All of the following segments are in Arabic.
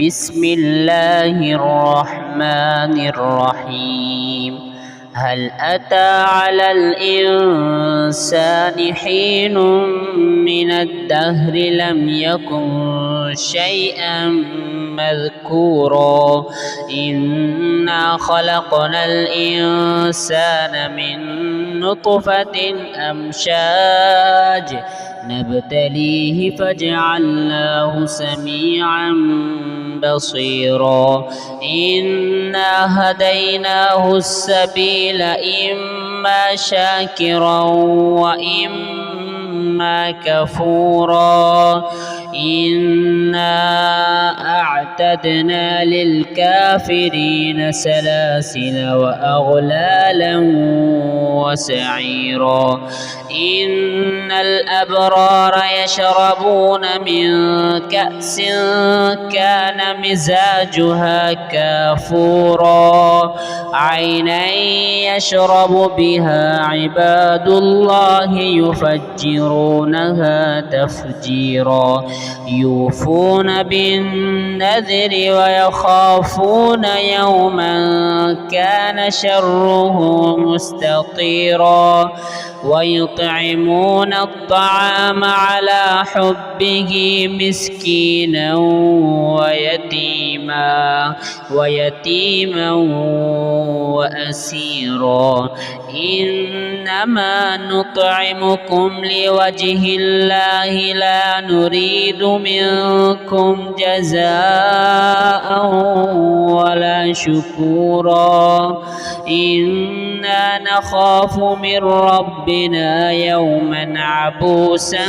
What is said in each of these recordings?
بسم الله الرحمن الرحيم. هل أتى على الإنسان حين من الدهر لم يكن شيئا مذكورا إنا خلقنا الإنسان من نطفة أمشاج نبتليه فجعلناه سميعا بصيرا إنا هديناه السبيل إما شاكرا وإما كفورا إنا أعتدنا للكافرين سلاسل وأغلالا وسعيرا إن الأبرار يشربون من كأس كان مزاجها كافورا عينا يشرب بها عباد الله يفجرونها تفجيرا يوفون بالنذر ويخافون يوما كان شره مستطيرا ويطعمون الطعام على حبه مسكينا ويتيما وأسيرا إنما نطعمكم لوجه الله لا نريد منكم جزاء ولا شكورا إنا نخاف من ربنا يوما عبوسا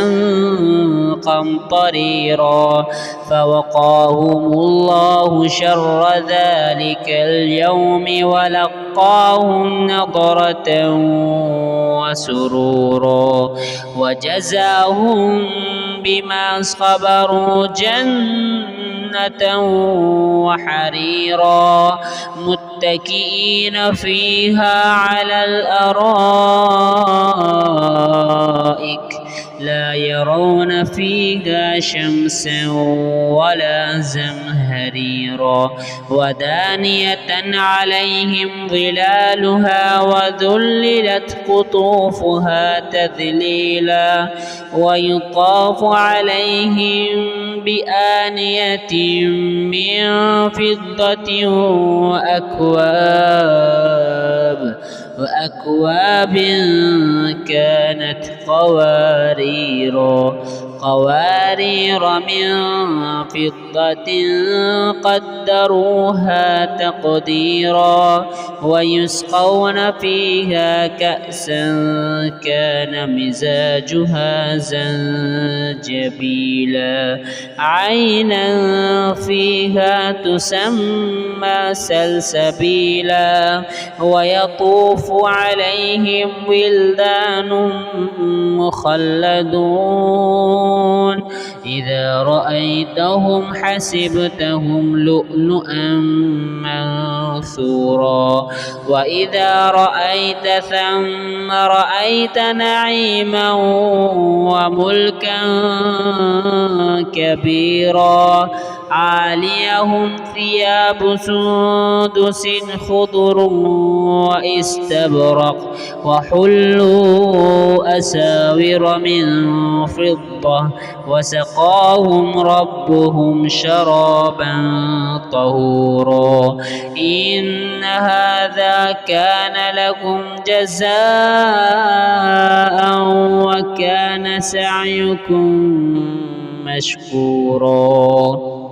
قمطريرا فوقاهم الله شر ذلك اليوم ولقاهم نضرة وسرورا وجزاهم بما صبروا جنة وحريرا متكئين فيها على الأرائك لا يرون فيها شمسا ولا زمهريرا ودانية عليهم ظلالها وذللت قطوفها تذليلا ويطاف عليهم بآنية من فضة وأكواب كانت قوارير من فضة قدروها تقديرا ويسقون فيها كأسا كان مزاجها زنجبيلا عينا فيها تسمى سلسبيلا ويطوف عليهم ولدان مخلدون إذا رأيتهم حسبتهم لؤلؤا منثورا وإذا رأيت ثم رأيت نعيما وملكا كبيرا عاليهم ثياب سندس خضر واستبرق وحلوا أساور من فضة وسقاهم ربهم شرابا طهورا إن هذا كان لكم جزاء وكان سعيكم مشكورا.